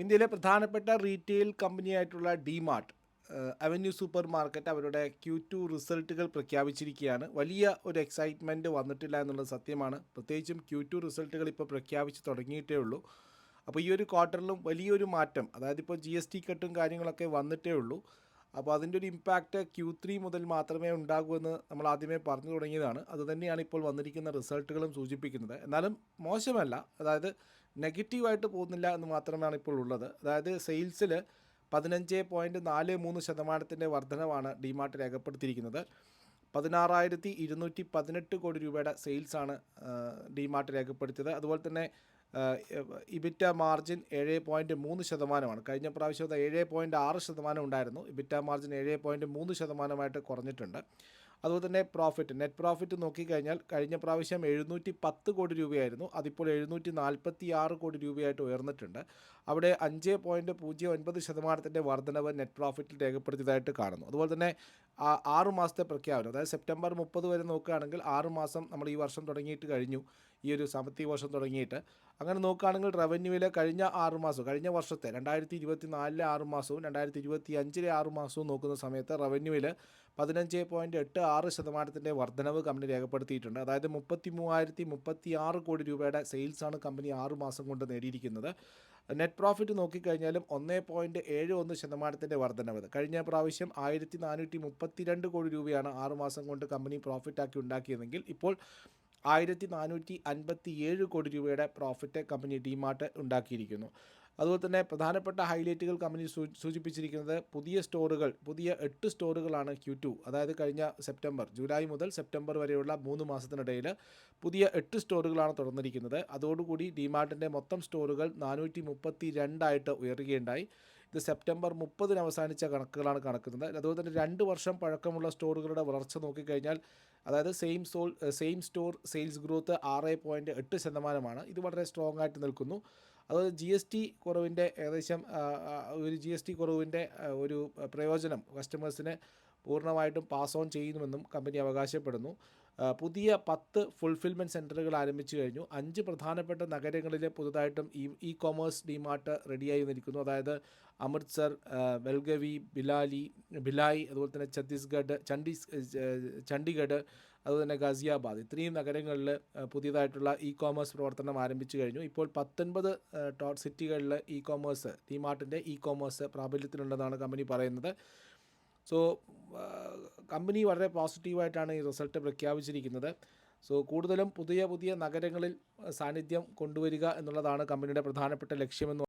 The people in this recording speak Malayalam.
ഇന്ത്യയിലെ പ്രധാനപ്പെട്ട റീറ്റെയിൽ കമ്പനിയായിട്ടുള്ള ഡിമാർട്ട്, അവന്യൂ സൂപ്പർ മാർക്കറ്റ് അവരുടെ Q2 റിസൾട്ടുകൾ പ്രഖ്യാപിച്ചിരിക്കുകയാണ്. വലിയ ഒരു എക്സൈറ്റ്മെൻറ്റ് വന്നിട്ടില്ല എന്നുള്ളത് സത്യമാണ്. പ്രത്യേകിച്ചും Q2 റിസൾട്ടുകൾ ഇപ്പോൾ പ്രഖ്യാപിച്ച് തുടങ്ങിയിട്ടേ ഉള്ളൂ. അപ്പോൾ ഈ ഒരു ക്വാർട്ടറിലും വലിയൊരു മാറ്റം, അതായത് ഇപ്പോൾ GST കട്ടും കാര്യങ്ങളൊക്കെ വന്നിട്ടേ ഉള്ളൂ. അപ്പോൾ അതിൻ്റെ ഒരു ഇമ്പാക്റ്റ് Q3 മുതൽ മാത്രമേ ഉണ്ടാകൂ എന്ന് നമ്മൾ ആദ്യമേ പറഞ്ഞു തുടങ്ങിയതാണ്. അതുതന്നെയാണ് ഇപ്പോൾ വന്നിരിക്കുന്ന റിസൾട്ടുകളും സൂചിപ്പിക്കുന്നത്. എന്നാലും മോശമല്ല, അതായത് നെഗറ്റീവായിട്ട് പോകുന്നില്ല എന്ന് മാത്രമാണ് ഇപ്പോൾ ഉള്ളത്. അതായത് സെയിൽസിൽ 15.43% വർധനവാണ് ഡിമാർട്ട് രേഖപ്പെടുത്തിയിരിക്കുന്നത്. 16,218 കോടി രൂപയുടെ സെയിൽസാണ് ഡിമാർട്ട് രേഖപ്പെടുത്തിയത്. അതുപോലെ തന്നെ ഇബിറ്റ മാർജിൻ 7.3%. കഴിഞ്ഞ പ്രാവശ്യം അത് 7.6% ഉണ്ടായിരുന്നു. ഇബിറ്റ മാർജിൻ 7.3%ആയിട്ട് കുറഞ്ഞിട്ടുണ്ട്. അതുപോലെ തന്നെ നെറ്റ് പ്രോഫിറ്റ് നോക്കിക്കഴിഞ്ഞാൽ കഴിഞ്ഞ പ്രാവശ്യം 710 കോടി രൂപയായിരുന്നു, അതിപ്പോൾ 746 കോടി രൂപയായിട്ട് ഉയർന്നിട്ടുണ്ട്. അവിടെ 5.09% വർധനവ് നെറ്റ് പ്രോഫിറ്റിൽ രേഖപ്പെടുത്തിയതായിട്ട് കാണുന്നു. അതുപോലെ തന്നെ 6 മാസത്തെ പ്രഖ്യാപനം, അതായത് സെപ്റ്റംബർ 30 വരെ നോക്കുകയാണെങ്കിൽ 6 മാസം നമ്മൾ ഈ വർഷം തുടങ്ങിയിട്ട് കഴിഞ്ഞു, ഈ ഒരു സാമ്പത്തിക വർഷം തുടങ്ങിയിട്ട്. അങ്ങനെ നോക്കുകയാണെങ്കിൽ റവന്യൂവിലെ കഴിഞ്ഞ 6 മാസം, കഴിഞ്ഞ വർഷത്തെ 2024 6 മാസവും 2025 6 മാസവും നോക്കുന്ന സമയത്ത് റവന്യൂവിൽ 15.86% വർധനവ് കമ്പനി രേഖപ്പെടുത്തിയിട്ടുണ്ട്. അതായത് 33,036 കോടി രൂപയുടെ സെയിൽസാണ് കമ്പനി 6 മാസം കൊണ്ട് നേടിയിരിക്കുന്നത്. നെറ്റ് പ്രോഫിറ്റ് നോക്കിക്കഴിഞ്ഞാലും 1.71% വർധനവ്. കഴിഞ്ഞ പ്രാവശ്യം 1,432 കോടി രൂപയാണ് 6 മാസം കൊണ്ട് കമ്പനി പ്രോഫിറ്റാക്കി ഉണ്ടാക്കിയതെങ്കിൽ ഇപ്പോൾ 1,457 കോടി രൂപയുടെ പ്രോഫിറ്റ് കമ്പനി ഡിമാർട്ട് ഉണ്ടാക്കിയിരിക്കുന്നു. അതുപോലെ തന്നെ പ്രധാനപ്പെട്ട ഹൈലൈറ്റുകൾ കമ്പനി സൂചിപ്പിച്ചിരിക്കുന്നത് പുതിയ 8 സ്റ്റോറുകളാണ് Q2, അതായത് കഴിഞ്ഞ ജൂലൈ മുതൽ സെപ്റ്റംബർ വരെയുള്ള 3 മാസത്തിനിടയിൽ പുതിയ 8 സ്റ്റോറുകളാണ് തുറന്നിരിക്കുന്നത്. അതോടുകൂടി ഡിമാർട്ടിൻ്റെ മൊത്തം സ്റ്റോറുകൾ 432 ഉയരുകയുണ്ടായി. ഇത് സെപ്റ്റംബർ 30 അവസാനിച്ച കണക്കുകളാണ് കാണിക്കുന്നത്. അതുപോലെ തന്നെ 2 വർഷം പഴക്കമുള്ള സ്റ്റോറുകളുടെ വളർച്ച നോക്കിക്കഴിഞ്ഞാൽ, അതായത് സെയിം സ്റ്റോർ സെയിൽസ് ഗ്രോത്ത് 6.8%. ഇത് വളരെ സ്ട്രോങ് ആയിട്ട് നിൽക്കുന്നു. അതുപോലെ GST കുറവിൻ്റെ ഒരു പ്രയോജനം കസ്റ്റമേഴ്സിന് പൂർണ്ണമായിട്ടും പാസ് ഓൺ ചെയ്യുന്നുവെന്നും കമ്പനി അവകാശപ്പെടുന്നു. പുതിയ 10 ഫുൾഫിൽമെൻറ്റ് സെൻറ്ററുകൾ ആരംഭിച്ചു കഴിഞ്ഞു. 5 പ്രധാനപ്പെട്ട നഗരങ്ങളിലെ പുതുതായിട്ടും ഇ-കൊമേഴ്സ് ഡിമാർട്ട് റെഡിയായി നിൽക്കുന്നു. അതായത് അമൃത്സർ, ബെൽഗവി, ഭിലായ്, അതുപോലെ തന്നെ ചണ്ഡീഗഡ്, അതുപോലെ തന്നെ ഗാസിയാബാദ്, ഇത്രയും നഗരങ്ങളിൽ പുതിയതായിട്ടുള്ള ഇ-കൊമേഴ്സ് പ്രവർത്തനം ആരംഭിച്ചു കഴിഞ്ഞു. ഇപ്പോൾ 19 സിറ്റികളിൽ ഡിമാർട്ടിൻ്റെ ഇ-കൊമേഴ്സ് പ്രാബല്യത്തിലുണ്ടെന്നാണ് കമ്പനി പറയുന്നത്. സോ കമ്പനി വളരെ പോസിറ്റീവായിട്ടാണ് ഈ റിസൾട്ട് പ്രഖ്യാപിച്ചിരിക്കുന്നത്. സോ കൂടുതലും പുതിയ നഗരങ്ങളിൽ സാന്നിധ്യം കൊണ്ടുവരിക എന്നുള്ളതാണ് കമ്പനിയുടെ പ്രധാനപ്പെട്ട ലക്ഷ്യമെന്ന്